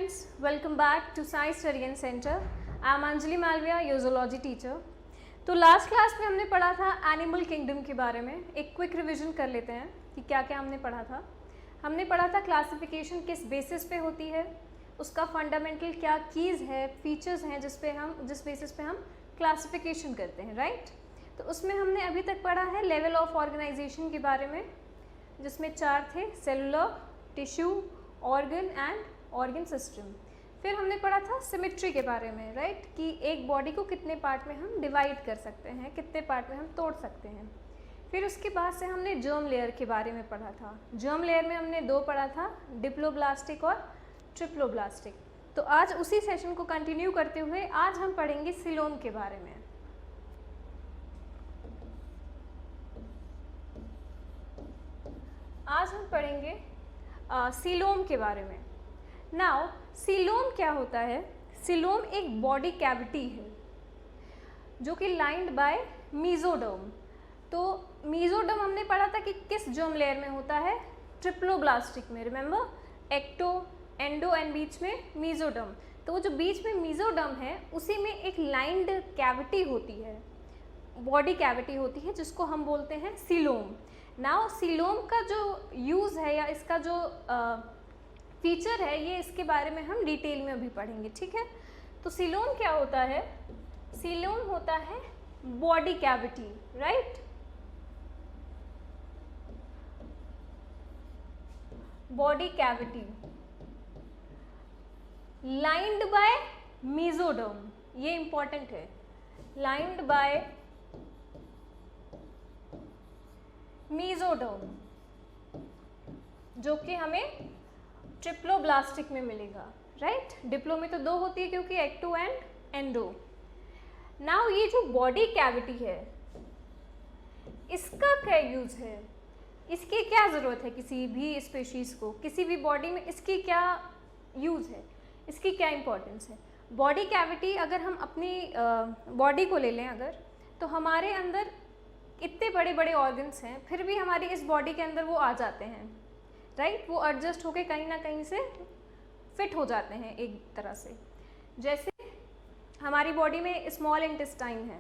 friends, welcome back to Science Study and Center. I am Anjali Malviya, your zoology teacher. तो last class में हमने पढ़ा था animal kingdom के बारे में. एक क्विक रिवीजन कर लेते हैं कि क्या क्या हमने पढ़ा था. हमने पढ़ा था क्लासिफिकेशन किस बेसिस पे होती है, उसका फंडामेंटल क्या कीज़ है, फीचर्स हैं जिस बेसिस पे हम क्लासिफिकेशन करते हैं, राइट. तो उसमें हमने अभी तक पढ़ा है लेवल ऑफ ऑर्गेनाइजेशन के बारे में, जिसमें 4 थे: cellular, tissue, organ and organ system. फिर हमने पढ़ा था सिमेट्री के बारे में, राइट, कि एक बॉडी को कितने पार्ट में हम डिवाइड कर सकते हैं, कितने पार्ट में हम तोड़ सकते हैं. फिर उसके बाद से हमने जर्म लेयर के बारे में पढ़ा था. जर्म लेयर में हमने 2 पढ़ा था, डिप्लोब्लास्टिक और ट्रिप्लोब्लास्टिक. तो आज उसी सेशन को कंटिन्यू करते हुए आज हम पढ़ेंगे सीलोम के बारे में. आज हम पढ़ेंगे सीलोम के बारे में. नाउ सीलोम क्या होता है? सीलोम एक बॉडी कैविटी है जो कि लाइंड बाय मीजोडर्म. तो मीजोडर्म हमने पढ़ा था कि किस जर्म लेयर में होता है, ट्रिप्लोब्लास्टिक में. रिमेंबर, एक्टो, एंडो एंड बीच में मीजोडर्म. तो वो जो बीच में मीजोडर्म है उसी में एक लाइंड कैविटी होती है, बॉडी कैविटी होती है, जिसको हम बोलते हैं सीलोम. नाउ सीलोम का जो यूज़ है या इसका जो फीचर है, ये इसके बारे में हम डिटेल में अभी पढ़ेंगे, ठीक है. तो सीलोम क्या होता है? सीलोम होता है body cavity, right. Body cavity lined bye mesoderm, ये इंपॉर्टेंट है, लाइंड बाय मीजोडर्म, जो कि हमें ट्रिप्लोब्लास्टिक में मिलेगा, राइट. डिप्लो में तो 2 होती है क्योंकि एक्टो एंड एंडो. नाउ ये जो बॉडी कैविटी है, इसका क्या यूज है, इसकी क्या ज़रूरत है किसी भी स्पीशीज़ को, किसी भी बॉडी में इसकी क्या यूज़ है, इसकी क्या इंपॉर्टेंस है. बॉडी कैविटी अगर हम अपनी बॉडी को ले लें अगर, तो हमारे अंदर इतने बड़े बड़े ऑर्गन्स हैं, फिर भी हमारी इस बॉडी के अंदर वो आ जाते हैं, राइट. वो एडजस्ट होके कहीं ना कहीं से फिट हो जाते हैं एक तरह से. जैसे हमारी बॉडी में स्मॉल इंटेस्टाइन है.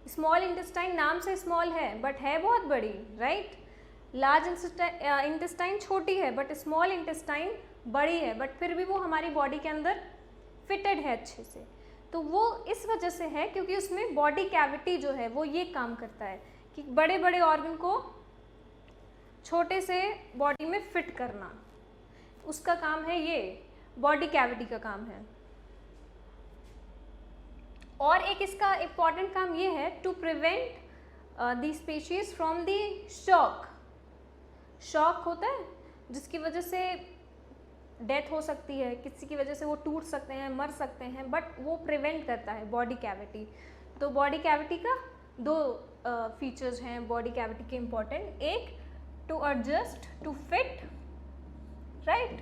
स्मॉल इंटेस्टाइन नाम से स्मॉल है बट है बहुत बड़ी, राइट. लार्ज इंटेस्टाइन छोटी है बट स्मॉल इंटेस्टाइन बड़ी है, बट फिर भी वो हमारी बॉडी के अंदर फिटेड है अच्छे से. तो वो इस वजह से है क्योंकि उसमें बॉडी कैविटी जो है वो ये काम करता है कि बड़े बड़े ऑर्गन को छोटे से बॉडी में फिट करना, उसका काम है, ये बॉडी कैविटी का काम है. और एक इसका इम्पॉर्टेंट काम ये है to prevent the species from the shock. Shock होता है जिसकी वजह से डेथ हो सकती है, किसी की वजह से वो टूट सकते हैं, मर सकते हैं, बट वो प्रिवेंट करता है बॉडी कैविटी. तो बॉडी कैविटी का 2 फीचर्स हैं बॉडी कैविटी के इम्पॉर्टेंट. एक, to adjust, to fit, right,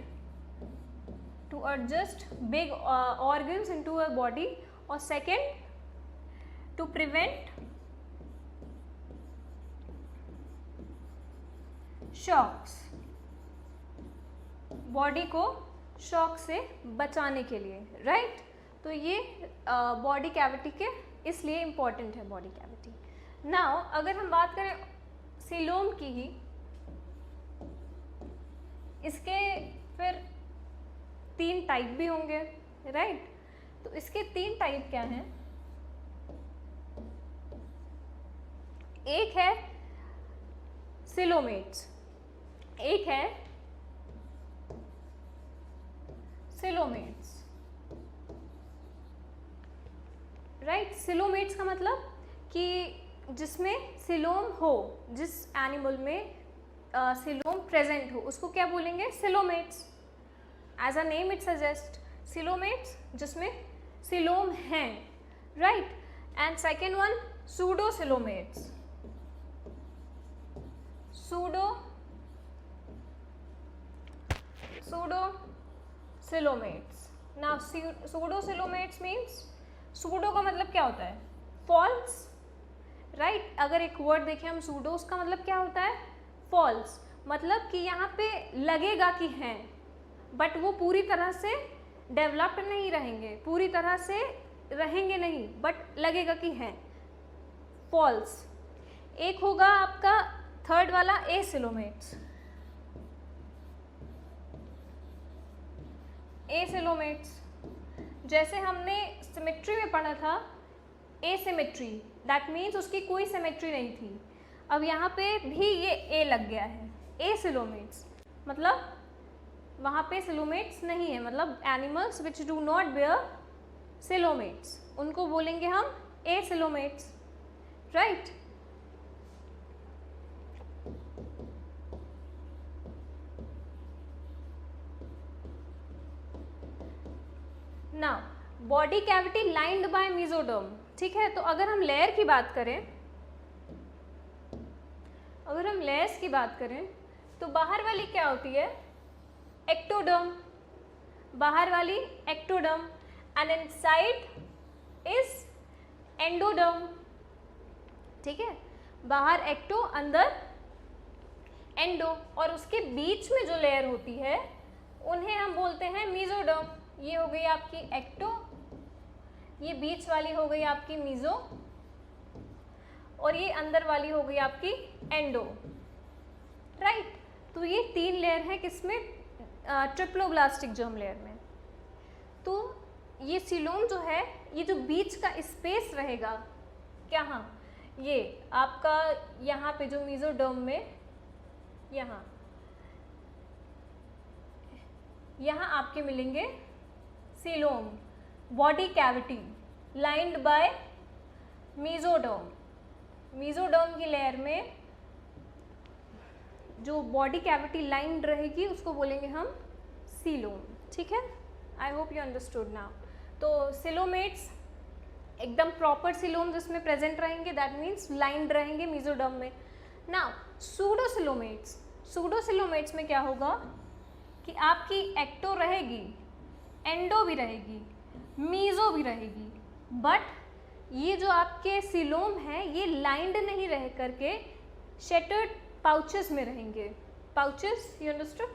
to adjust big organs into a body. और second, to prevent shocks, body को शॉक से बचाने के लिए, राइट. तो ये बॉडी कैविटी के इसलिए इम्पॉर्टेंट है बॉडी कैविटी. नाउ अगर हम बात करें सीलोम की ही, इसके फिर 3 टाइप भी होंगे, राइट. तो इसके 3 टाइप क्या हैं? एक है सिलोमेट्स, एक है सिलोमेट्स, राइट. सिलोमेट्स का मतलब कि जिसमें सिलोम हो, जिस एनिमल में सिलोम प्रेजेंट हो, उसको क्या बोलेंगे? Coelomates. As a name it suggest, coelomates जिसमें सिलोम हैं, right. And second one, pseudo coelomates. Pseudo coelomates. Now pseudo coelomates means, pseudo का मतलब क्या होता है? False, right. अगर एक वर्ड देखें हम सूडो, उसका मतलब क्या होता है? फॉल्स. मतलब कि यहाँ पे लगेगा कि हैं बट वो पूरी तरह से डेवलप्ड नहीं रहेंगे, पूरी तरह से रहेंगे नहीं, बट लगेगा कि हैं। फॉल्स। एक होगा आपका थर्ड वाला एसिलोमेट्स। एसिलोमेट्स जैसे हमने सिमेट्री में पढ़ा था, एसिमेट्री दैट मीन्स उसकी कोई सिमेट्री नहीं थी। अब यहाँ पे भी ये ए लग गया है, एसिलोमेट्स मतलब वहाँ पे सिलोमेट्स नहीं है, मतलब animals which do not bear coelomates, उनको बोलेंगे हम acoelomates, right. Now body cavity lined by mesoderm, ठीक है। तो अगर हम लेयर की बात करें, अगर हम लेयर्स की बात करें तो बाहर वाली क्या होती है, एक्टोडर्म, बाहर वाली ectoderm, and inside is endoderm, ठीक है। बाहर एक्टो, अंदर एंडो, और उसके बीच में जो लेयर होती है उन्हें हम बोलते हैं मेसोडर्म। ये हो गई आपकी एक्टो, ये बीच वाली हो गई आपकी मीजो, और ये अंदर वाली हो गई आपकी एंडो, राइट। तो ये 3 लेयर है किसमें, ट्रिप्लोब्लास्टिक जर्म लेयर में। तो ये सीलोम जो है, ये जो बीच का स्पेस रहेगा, क्या, हाँ, ये आपका यहाँ पे जो मेसोडर्म में यहाँ आपके मिलेंगे coelom, body cavity lined by mesoderm. Mesoderm की लेयर में जो बॉडी कैविटी लाइंड रहेगी उसको बोलेंगे हम सीलोम, ठीक है। I hope you understood now. तो सिलोमेट्स एकदम प्रॉपर सीलोम जिसमें प्रेजेंट रहेंगे, दैट मीन्स लाइंड रहेंगे मेसोडर्म में। नाउ सूडोसिलोमेट्स, सूडोसिलोमेट्स में क्या होगा कि आपकी एक्टो रहेगी, एंडो भी रहेगी, मीजो भी रहेगी, बट ये जो आपके सीलोम हैं ये लाइंड नहीं रह करके शेटर्ड पाउचेस में रहेंगे। Pouches, you understood.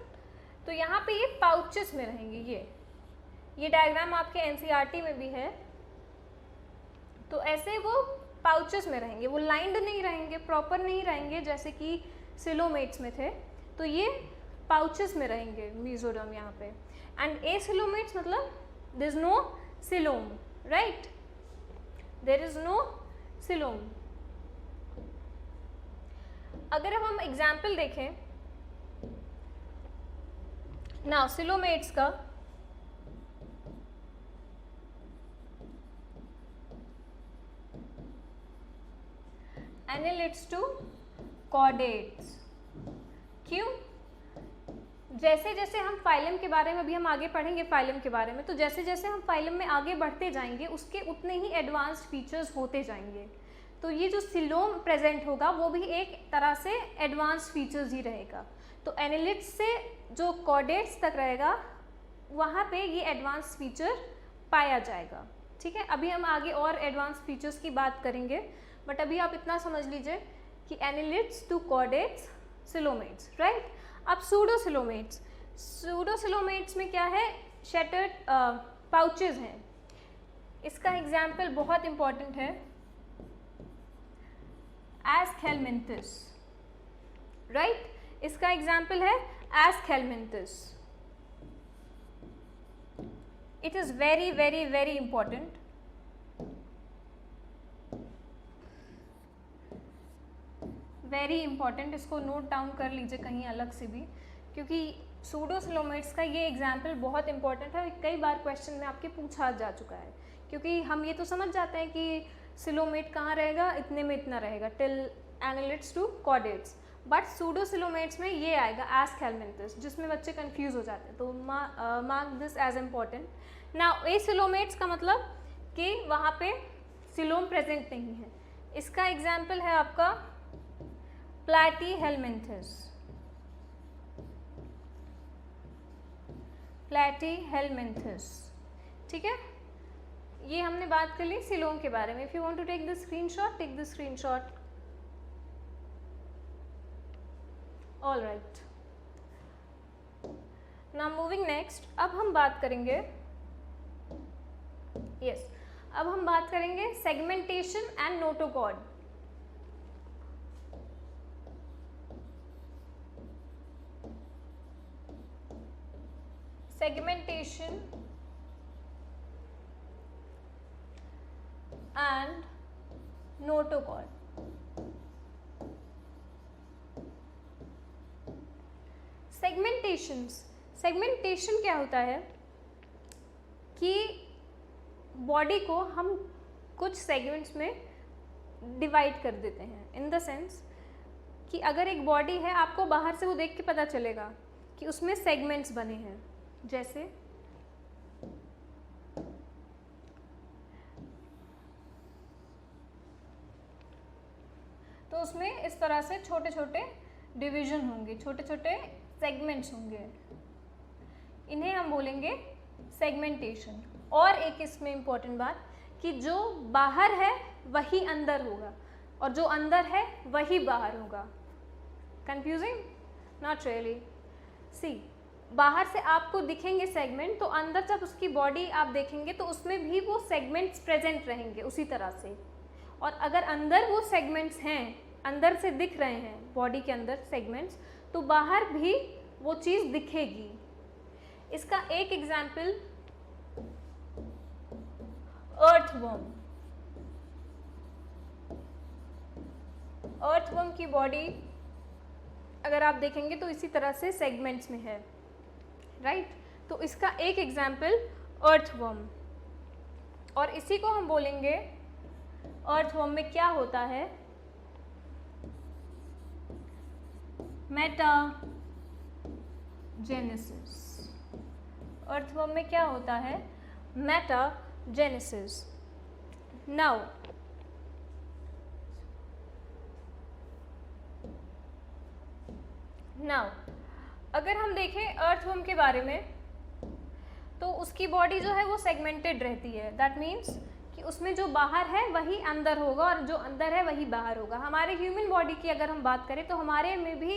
तो यहाँ पे ये पाउचेस में रहेंगे। ये डायग्राम आपके एनसीईआरटी में भी है। तो ऐसे वो पाउचेस में रहेंगे, वो लाइंड नहीं रहेंगे, प्रॉपर नहीं रहेंगे जैसे कि सिलोमेट्स में थे। तो ये पाउचेस में रहेंगे मेसोडर्म यहाँ पे। एंड एसिलोमेट्स मतलब there is no coelom, right, there is no coelom. अगर अब हम एग्जाम्पल देखें नाउ सिलोमेट्स का, एनालिट्स टू कॉर्डेट्स। क्यों? जैसे जैसे हम फाइलम के बारे में, अभी हम आगे पढ़ेंगे फाइलम के बारे में, तो जैसे जैसे हम फाइलम में आगे बढ़ते जाएंगे उसके उतने ही एडवांस्ड फीचर्स होते जाएंगे। तो ये जो सिलोम प्रेजेंट होगा वो भी एक तरह से एडवांस्ड फीचर्स ही रहेगा। तो एनालिट्स से जो कॉर्डेट्स तक रहेगा वहाँ पे ये एडवांस फीचर पाया जाएगा, ठीक है। अभी हम आगे और एडवांस फीचर्स की बात करेंगे, बट अभी आप इतना समझ लीजिए कि annelids to chordates coelomates, right. अब सूडोसिलोमेट्स, सूडोसिलोमेट्स में क्या है, शेटर्ड पाउचेस हैं। इसका एग्जाम्पल बहुत इंपॉर्टेंट है, एस्केलमेंथिस, राइट। इसका एग्जाम्पल है Aschelminthes. It is very very very important. Very important, इसको नोट डाउन कर लीजिए कहीं अलग से भी, क्योंकि सूडोसिलोमेट्स का ये एग्जाम्पल बहुत इंपॉर्टेंट है। कई बार क्वेश्चन में आपके पूछा जा चुका है, क्योंकि हम ये तो समझ जाते हैं कि सिलोमेट कहाँ रहेगा, इतने में इतना रहेगा till annelids to chordates, but pseudocoelomates में ये आएगा एस्केलमेंथिस, जिसमें बच्चे कंफ्यूज हो जाते हैं। तो mark this as important. Now acoelomates का मतलब कि वहाँ पे सिलोम प्रेजेंट नहीं है। इसका एग्जाम्पल है आपका प्लैटीहेलमिन्थिस, प्लैटीहेलमिन्थिस, ठीक है। ये हमने बात कर ली सिलोम के बारे में। If you want to take the screenshot, take the screenshot. All right, now moving next. अब हम बात करेंगे यस, अब हम बात करेंगे segmentation and notochord. Segmentation and notochord. Segmentation क्या होता है कि बॉडी को हम कुछ सेगमेंट्स में डिवाइड कर देते हैं, इन द सेंस कि अगर एक बॉडी है, आपको बाहर से वो देख के पता चलेगा कि उसमें सेगमेंट्स बने हैं। जैसे तो उसमें इस तरह से छोटे छोटे डिवीजन होंगे, छोटे छोटे सेगमेंट्स होंगे, इन्हें हम बोलेंगे सेगमेंटेशन। और एक इसमें इम्पॉर्टेंट बात कि जो बाहर है वही अंदर होगा और जो अंदर है वही बाहर होगा। कंफ्यूजिंग? Not really. सी, बाहर से आपको दिखेंगे सेगमेंट, तो अंदर जब उसकी बॉडी आप देखेंगे तो उसमें भी वो सेगमेंट्स प्रेजेंट रहेंगे उसी तरह से। और अगर अंदर वो सेगमेंट्स हैं, अंदर से दिख रहे हैं बॉडी के अंदर सेगमेंट्स, तो बाहर भी वो चीज़ दिखेगी। इसका एक एग्जाम्पल अर्थवर्म। अर्थवर्म की बॉडी अगर आप देखेंगे तो इसी तरह से सेगमेंट्स में है, राइट? तो इसका एक एग्जाम्पल अर्थवर्म। और इसी को हम बोलेंगे, अर्थवर्म में क्या होता है, मेटाजेनेसिस। अर्थवर्म में क्या होता है, मेटाजेनेसिस। नाउ अगर हम देखें अर्थवर्म के बारे में, तो उसकी बॉडी जो है वो सेगमेंटेड रहती है। दैट मीन्स कि उसमें जो बाहर है वही अंदर होगा और जो अंदर है वही बाहर होगा। हमारे ह्यूमन बॉडी की अगर हम बात करें तो हमारे में भी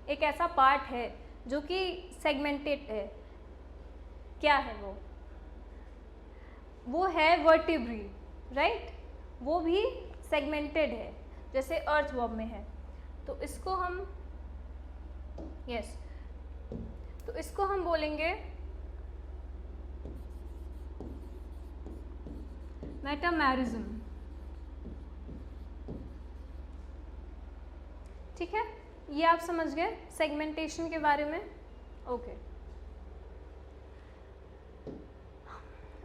एक ऐसा पार्ट है जो कि सेगमेंटेड है। क्या है वो है वर्टिब्री, राइट? वो भी सेगमेंटेड है जैसे अर्थवर्म में है। तो इसको हम तो इसको हम बोलेंगे मेटामेरिज्म। ठीक है, ये आप समझ गए सेगमेंटेशन के बारे में। ओके,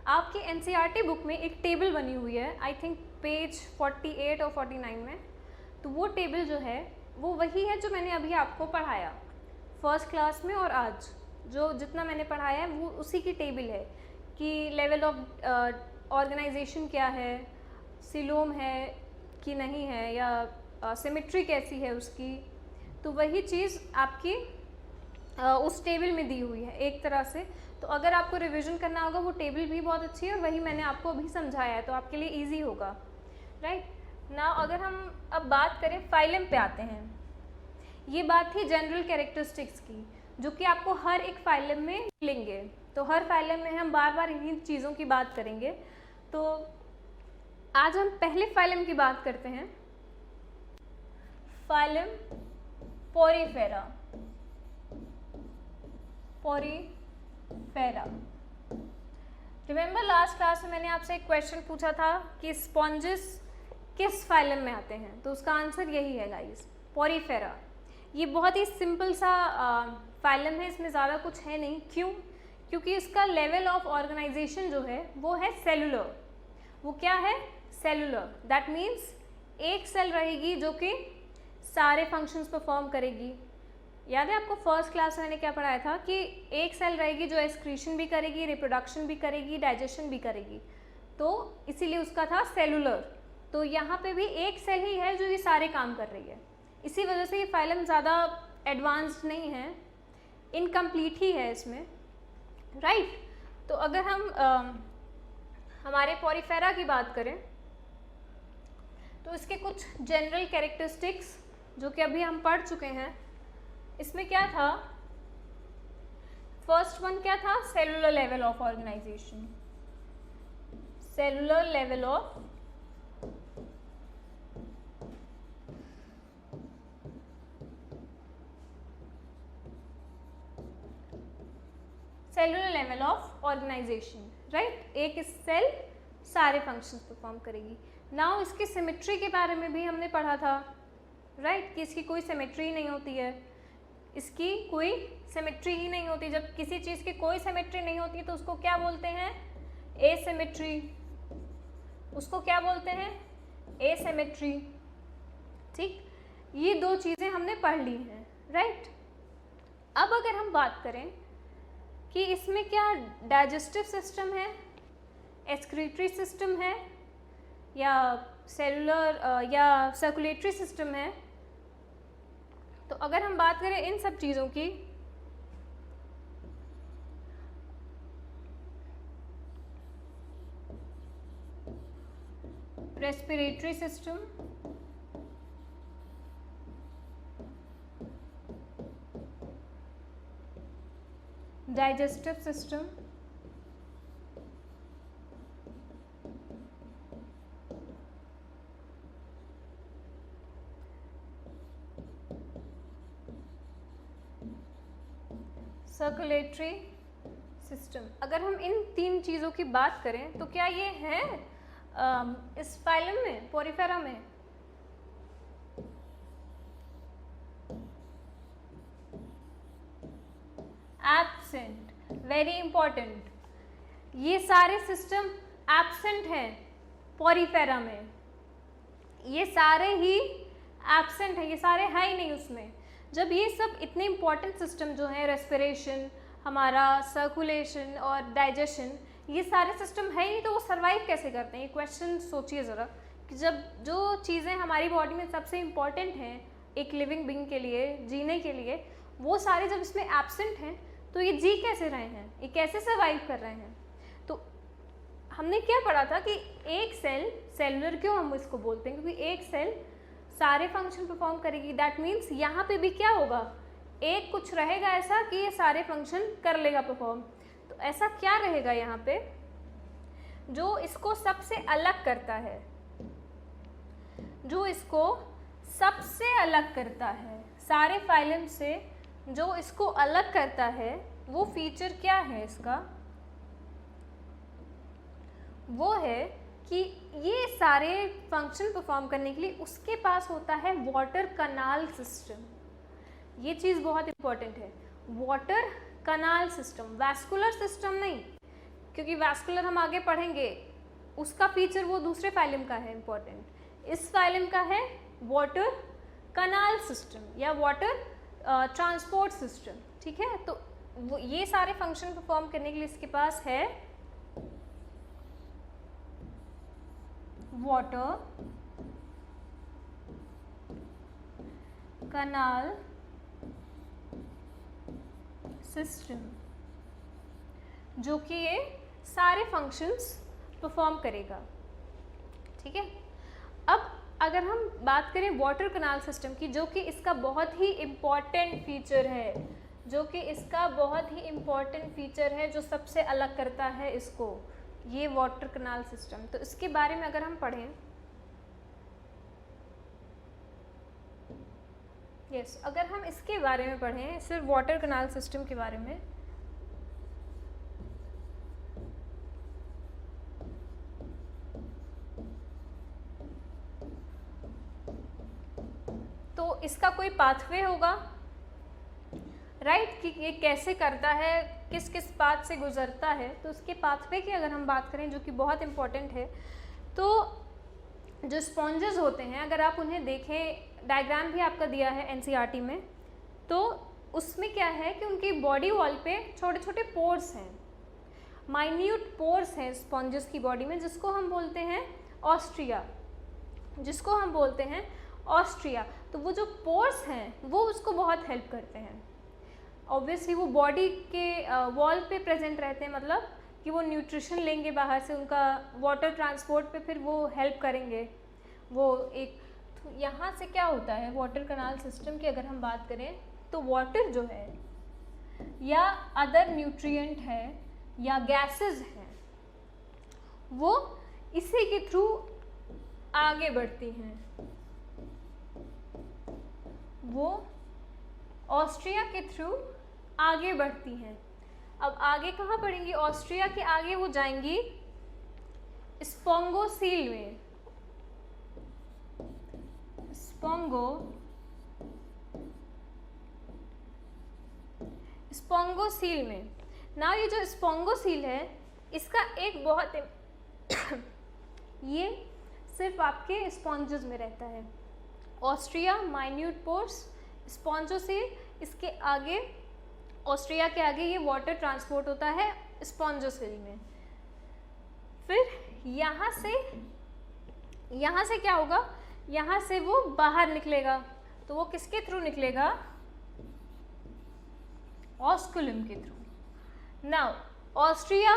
आपकी एनसीईआरटी बुक में एक टेबल बनी हुई है, आई थिंक पेज 48 और 49 में। तो वो टेबल जो है वो वही है जो मैंने अभी आपको पढ़ाया फर्स्ट क्लास में, और आज जो जितना मैंने पढ़ाया है वो उसी की टेबल है कि लेवल ऑफ ऑर्गेनाइजेशन क्या है, सिलोम है कि नहीं है, या सिमेट्री कैसी है उसकी। तो वही चीज़ आपकी उस टेबल में दी हुई है एक तरह से। तो अगर आपको रिवीजन करना होगा वो टेबल भी बहुत अच्छी है और वही मैंने आपको अभी समझाया है, तो आपके लिए इजी होगा, राइट? ना अगर हम अब बात करें फाइलम पे आते हैं। ये बात थी जनरल कैरेक्टरिस्टिक्स की, जो कि आपको हर एक फाइलम में मिलेंगे। तो हर फाइलम में हम बार बार इन्हीं चीज़ों की बात करेंगे। तो आज हम पहले फाइलम की बात करते हैं, phylum Porifera. Porifera, remember last class में मैंने आपसे एक क्वेश्चन पूछा था कि स्पॉन्जेस किस फाइलम में आते हैं, तो उसका आंसर यही है गाइस, पोरीफेरा। ये बहुत ही सिंपल सा फाइलम है, इसमें ज़्यादा कुछ है नहीं। क्यों? क्योंकि इसका लेवल ऑफ ऑर्गेनाइजेशन जो है वो है सेलुलर। वो क्या है? सेलुलर। दैट मीन्स एक सेल रहेगी जो कि सारे फंक्शंस परफॉर्म करेगी। याद है आपको फर्स्ट क्लास में मैंने क्या पढ़ाया था कि एक सेल रहेगी जो एक्सक्रीशन भी करेगी, रिप्रोडक्शन भी करेगी, डाइजेशन भी करेगी, तो इसीलिए उसका था सेलुलर। तो यहाँ पे भी एक सेल ही है जो ये सारे काम कर रही है, इसी वजह से ये फाइलम ज़्यादा एडवांस्ड नहीं है, इनकम्प्लीट ही है इसमें, राइट? तो अगर हम हमारे पोरीफेरा की बात करें तो इसके कुछ जनरल कैरेक्टरिस्टिक्स जो कि अभी हम पढ़ चुके हैं, इसमें क्या था, फर्स्ट वन क्या था, cellular level of organization. Cellular level of cellular level of organization, right. एक सेल सारे फंक्शंस परफॉर्म करेगी। नाउ इसकी सिमेट्री के बारे में भी हमने पढ़ा था, राइट, कि इसकी कोई सिमेट्री नहीं होती है, इसकी कोई सिमेट्री ही नहीं होती। जब किसी चीज़ की कोई सिमेट्री नहीं होती तो उसको क्या बोलते हैं? एसिमेट्री। उसको क्या बोलते हैं? एसिमेट्री। ठीक, ये दो चीज़ें हमने पढ़ ली हैं, राइट। अब अगर हम बात करें कि इसमें क्या डाइजेस्टिव सिस्टम है, एक्सक्रीटरी सिस्टम है, या सेलुलर या सर्कुलेटरी सिस्टम है, तो अगर हम बात करें इन सब चीज़ों की, respiratory system, digestive system, circulatory system, अगर हम इन तीन चीज़ों की बात करें तो क्या ये हैं इस फाइलम में, पोरिफेरा में? Absent, very important. ये सारे सिस्टम एब्सेंट हैं पोरिफेरा में, ये सारे ही एब्सेंट हैं, ये सारे हैं ही नहीं उसमें। जब ये सब इतने इंपॉर्टेंट सिस्टम जो हैं, रेस्पिरेशन, हमारा सर्कुलेशन और डाइजेशन, ये सारे सिस्टम है ही नहीं तो वो सर्वाइव कैसे करते हैं? ये क्वेश्चन सोचिए ज़रा, कि जब जो चीज़ें हमारी बॉडी में सबसे इम्पॉर्टेंट हैं एक लिविंग बीइंग के लिए, जीने के लिए, वो सारे जब इसमें एब्सेंट हैं तो ये जी कैसे रहे हैं, ये कैसे सर्वाइव कर रहे हैं? तो हमने क्या पढ़ा था कि एक सेल, सेलुलर क्यों हम इसको बोलते हैं? क्योंकि एक सेल सारे फंक्शन परफॉर्म करेगी। दैट मीन्स यहाँ पे भी क्या होगा, एक कुछ रहेगा ऐसा कि ये सारे फंक्शन कर लेगा परफॉर्म। तो ऐसा क्या रहेगा यहाँ पे जो इसको सबसे अलग करता है, जो इसको सबसे अलग करता है सारे फाइलम से, जो इसको अलग करता है, वो फीचर क्या है इसका? वो है कि ये सारे फंक्शन परफॉर्म करने के लिए उसके पास होता है वाटर कनाल सिस्टम। ये चीज़ बहुत इंपॉर्टेंट है, water canal system, vascular system नहीं, क्योंकि वैस्कुलर हम आगे पढ़ेंगे, उसका फीचर वो दूसरे फाइलम का है इंपॉर्टेंट। इस फाइलम का है वाटर कनाल सिस्टम या वाटर ट्रांसपोर्ट सिस्टम, ठीक है। तो वो ये सारे फंक्शन परफॉर्म करने के लिए इसके पास है वाटर कनाल सिस्टम, जो कि ये सारे फंक्शंस परफॉर्म करेगा, ठीक है। अब अगर हम बात करें वाटर कनाल सिस्टम की, जो कि इसका बहुत ही इम्पॉर्टेंट फीचर है, जो कि इसका बहुत ही इम्पॉर्टेंट फीचर है, जो सबसे अलग करता है इसको, ये वाटर कनाल सिस्टम। तो इसके बारे में अगर हम पढ़ें, यस, अगर हम इसके बारे में पढ़ें, सिर्फ वाटर कनाल सिस्टम के बारे में, तो इसका कोई पाथवे होगा, राइट, कि ये कैसे करता है, किस किस पाथ से गुजरता है। तो उसके पाथवे की अगर हम बात करें, जो कि बहुत इम्पोर्टेंट है, तो जो स्पॉन्जेस होते हैं, अगर आप उन्हें देखें, डायग्राम भी आपका दिया है एनसीईआरटी में, तो उसमें क्या है कि उनकी बॉडी वॉल पे छोटे छोटे पोर्स हैं, माइन्यूट पोर्स हैं स्पॉन्जेस की बॉडी में, जिसको हम बोलते हैं ऑस्ट्रिया, जिसको हम बोलते हैं ऑस्ट्रिया। तो वो जो पोर्स हैं वो उसको बहुत हेल्प करते हैं। ऑब्वियसली वो बॉडी के वॉल पे प्रेजेंट रहते हैं, मतलब कि वो न्यूट्रिशन लेंगे बाहर से, उनका वाटर ट्रांसपोर्ट पे फिर वो हेल्प करेंगे। वो एक तो यहाँ से क्या होता है, वाटर कनाल सिस्टम की अगर हम बात करें, तो वाटर जो है या अदर न्यूट्रिएंट है या गैसेस हैं, वो इसी के थ्रू आगे बढ़ती हैं, वो ऑस्ट्रिया के थ्रू आगे बढ़ती हैं। अब आगे कहाँ बढ़ेंगी? ऑस्ट्रिया के आगे वो जाएंगी स्पोंगोसील में, स्पोंगोसील में। ना ये जो स्पोंगोसील है इसका एक बहुत ये सिर्फ आपके स्पॉन्जेस में रहता है। ऑस्ट्रिया, माइन्यूट पोर्स, स्पॉन्जोसील, इसके आगे ऑस्ट्रिया के आगे ये वाटर ट्रांसपोर्ट होता है स्पॉन्जोसील में। फिर यहाँ से क्या होगा? यहाँ से वो बाहर निकलेगा, तो वो किसके थ्रू निकलेगा? ऑस्कुलम के through. Now Austria,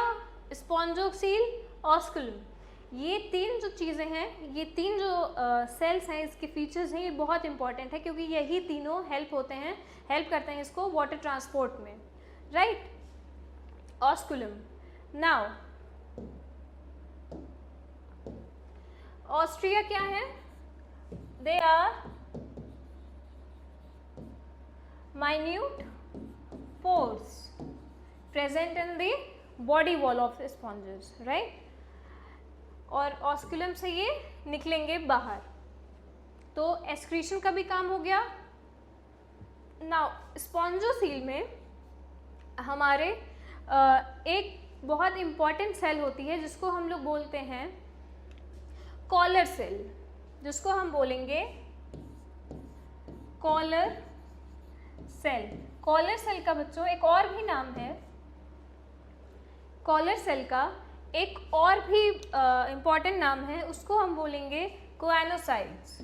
spongocoel, osculum, ये तीन जो चीज़ें हैं, ये तीन जो सेल्स हैं, इसके फीचर्स हैं, ये बहुत इंपॉर्टेंट है क्योंकि यही तीनों हेल्प करते हैं इसको वाटर ट्रांसपोर्ट में, राइट? ऑस्कुलम। नाउ ऑस्ट्रिया क्या है? They are minute pores present in the body wall of the sponges, right? और ऑस्कुलम से ये निकलेंगे बाहर, तो एक्सक्रीशन का भी काम हो गया। नाउ स्पॉन्जोसील में हमारे एक बहुत इम्पॉर्टेंट सेल होती है जिसको हम लोग बोलते हैं कॉलर सेल, जिसको हम बोलेंगे कॉलर सेल। कॉलर सेल का बच्चों एक और भी नाम है, कॉलर सेल का एक और भी इम्पॉर्टेंट नाम है, उसको हम बोलेंगे कोएनोसाइट्स।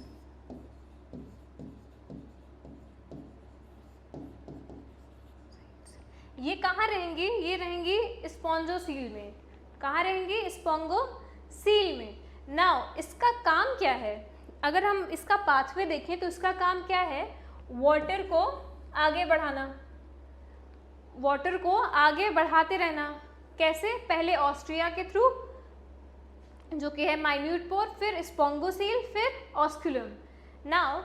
ये कहाँ रहेंगी? ये रहेंगी स्पॉन्जोसील में। कहाँ रहेंगी? स्पोंगोसील में। नाउ इसका काम क्या है? अगर हम इसका पाथवे देखें तो इसका काम क्या है? वाटर को आगे बढ़ाना, वाटर को आगे बढ़ाते रहना। कैसे? पहले ऑस्ट्रिया के थ्रू जो कि है माइन्यूट पोर, फिर स्पोंगोसील, फिर ऑस्कुलम। नाउ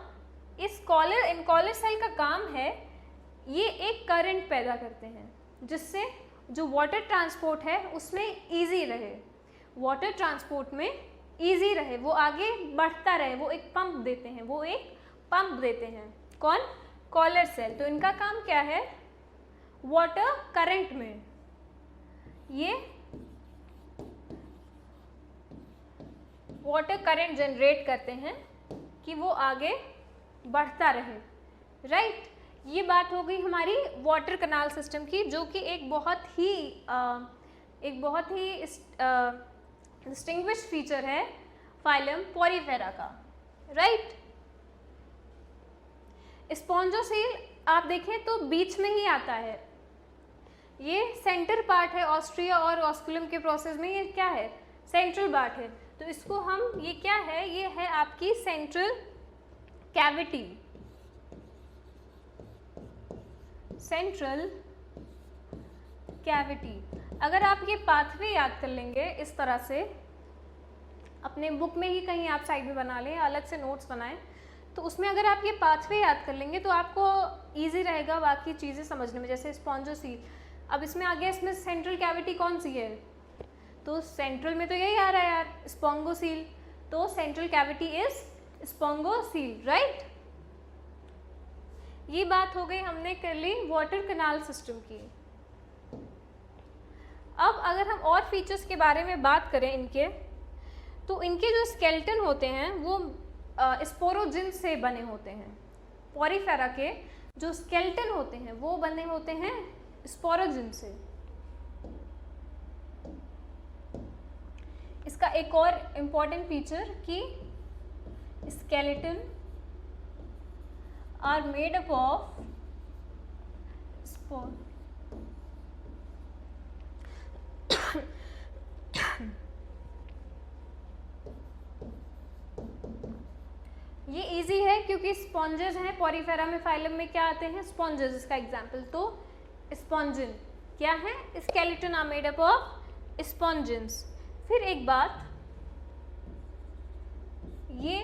इस कॉलर सेल का काम है, ये एक करंट पैदा करते हैं जिससे जो वाटर ट्रांसपोर्ट है उसमें इजी रहे, वाटर ट्रांसपोर्ट में इजी रहे, वो आगे बढ़ता रहे। वो एक पंप देते हैं। कौन? Collar cell. तो इनका काम क्या है? वाटर करंट में ये वाटर करंट जनरेट करते हैं कि वो आगे बढ़ता रहे, राइट? ये बात हो गई हमारी वाटर कनाल सिस्टम की, जो कि एक बहुत ही डिस्टिंग्विश्ड फीचर है फाइलम पोरीफेरा का, राइट? स्पॉन्जोसील आप देखें तो बीच में ही आता है, ये सेंटर पार्ट है ऑस्ट्रिया और ऑस्कुलम के प्रोसेस में। ये क्या है? सेंट्रल पार्ट है। तो इसको हम, ये क्या है? ये है आपकी सेंट्रल कैविटी। Central cavity. अगर आप ये पाथवे याद कर लेंगे इस तरह से, अपने बुक में ही कहीं आप साइड में बना लें, अलग से नोट्स बनाएं, तो उसमें अगर आप ये पाथवे याद कर लेंगे तो आपको इजी रहेगा बाकी चीज़ें समझने में। जैसे स्पॉन्जोसील, अब इसमें आ गया, इसमें सेंट्रल कैविटी कौन सी है? तो सेंट्रल में तो यही आ रहा है यार, स्पोंगोसील। तो सेंट्रल कैविटी इज स्पोंगोसील, राइट? ये बात हो गई, हमने कर ली वाटर कनाल सिस्टम की। अब अगर हम और फीचर्स के बारे में बात करें इनके, तो इनके जो स्केलेटन होते हैं वो स्पोरोजिन से बने होते हैं। पोरीफेरा के जो स्केलेटन होते हैं वो बने होते हैं स्पोरोजिन से। इसका एक और इम्पॉर्टेंट फीचर कि skeleton are made up of spore। ये इजी है क्योंकि स्पॉन्जेस हैं पोरीफेरा में। फाइलम में क्या आते हैं? स्पॉन्जेस, इसका एग्जाम्पल। तो स्पॉन्जिन क्या है? Skeleton are made up of spongins. फिर एक बात, ये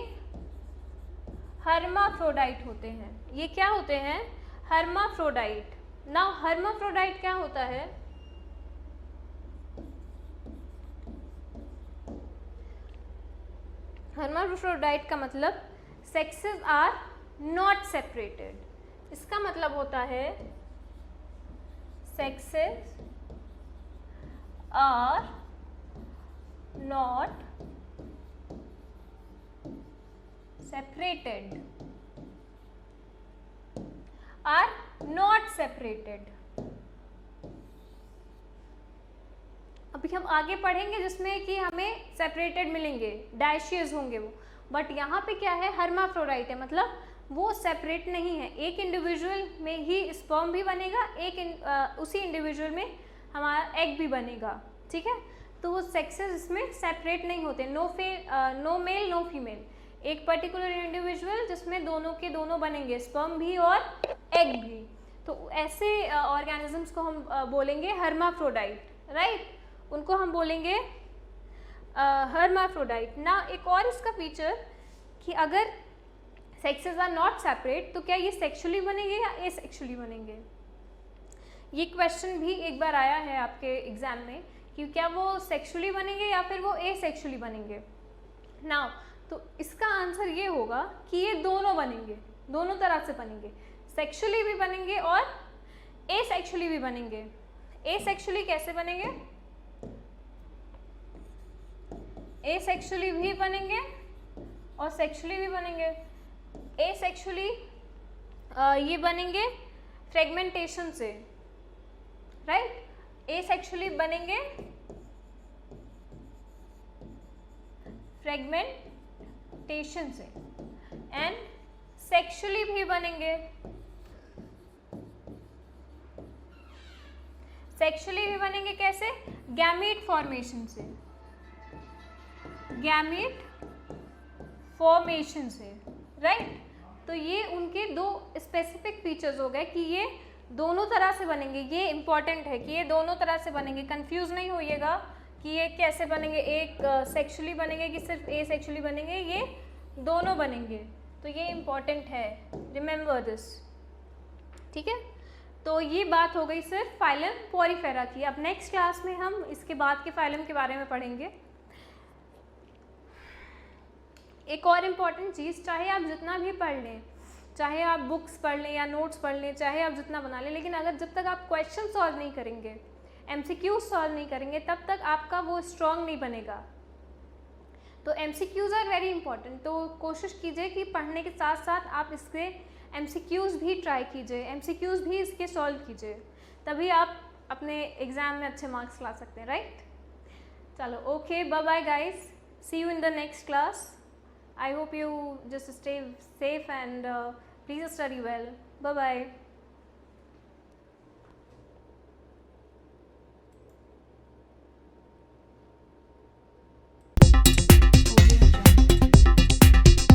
हर्माफ्रोडाइट होते हैं। ये क्या होते हैं? हर्माफ्रोडाइट। नाउ हर्माफ्रोडाइट क्या होता है? हर्माफ्रोडाइट का मतलब सेक्सेस आर नॉट सेपरेटेड। इसका मतलब होता है sexes are not separated, are not separated। अभी हम आगे पढ़ेंगे जिसमें कि हमें सेपरेटेड मिलेंगे, डायशियस होंगे वो, बट यहाँ पे क्या है? हर्माफ्रोडाइट है, मतलब वो सेपरेट नहीं है। एक इंडिविजुअल में ही स्पर्म भी बनेगा, उसी इंडिविजुअल में हमारा एग भी बनेगा, ठीक है। तो वो सेक्सेस इसमें सेपरेट नहीं होते, नो मेल नो फीमेल। एक पर्टिकुलर इंडिविजुअल जिसमें दोनों के दोनों बनेंगे, स्पर्म भी और एग भी। तो ऐसे ऑर्गेनिजम्स को हम बोलेंगे हर्माफ्रोडाइट, राइट। उनको हम बोलेंगे हर्माफ्रोडाइट ना। एक और इसका फीचर कि अगर सेक्सेस आर नॉट सेपरेट तो क्या ये सेक्सुअली बनेंगे या एसेक्सुअली बनेंगे? ये क्वेश्चन भी एक बार आया है आपके एग्जाम में कि क्या वो सेक्सुअली बनेंगे या फिर वो एसेक्सुअली बनेंगे। नाउ तो इसका आंसर ये होगा कि ये दोनों बनेंगे, दोनों तरह से बनेंगे, सेक्सुअली भी बनेंगे और एसेक्सुअली भी बनेंगे। एसेक्सुअली कैसे बनेंगे? एसेक्सुअली भी बनेंगे और सेक्सुअली भी बनेंगे। एसेक्सुअली ये बनेंगे फ्रेगमेंटेशन से, राइट। एसेक्सुअली बनेंगे फ्रेगमेंटेशन से, एंड सेक्सुअली भी बनेंगे, सेक्सुअली भी बनेंगे कैसे? गैमीट फॉर्मेशन से, गैमीट फॉर्मेशन से, राइट। तो ये उनके दो स्पेसिफिक फीचर्स हो गए कि ये दोनों तरह से बनेंगे। ये इंपॉर्टेंट है कि ये दोनों तरह से बनेंगे, कंफ्यूज नहीं होइएगा कि ये कैसे बनेंगे, एक सेक्सुअली बनेंगे कि सिर्फ एसेक्सुअली बनेंगे, ये दोनों बनेंगे। तो ये इंपॉर्टेंट है, रिमेंबर दिस, ठीक है। तो ये बात हो गई सिर्फ फाइलम पोरीफेरा की। अब नेक्स्ट क्लास में हम इसके बाद के फाइलम के बारे में पढ़ेंगे। एक और इम्पॉर्टेंट चीज़, चाहे आप जितना भी पढ़ लें, चाहे आप बुक्स पढ़ लें या नोट्स पढ़ लें, चाहे आप जितना बना लें, लेकिन अगर जब तक आप क्वेश्चन सॉल्व नहीं करेंगे, MCQ सॉल्व नहीं करेंगे, तब तक आपका वो स्ट्रॉन्ग नहीं बनेगा। तो MCQs आर वेरी इंपॉर्टेंट। तो कोशिश कीजिए कि पढ़ने के साथ साथ आप इसके MCQs भी ट्राई कीजिए, MCQs भी इसके सॉल्व कीजिए, तभी आप अपने एग्ज़ाम में अच्छे मार्क्स ला सकते हैं, राइट। चलो, okay, bye bye guys, see you in the next class. I hope you just stay safe and please study well. Bye bye.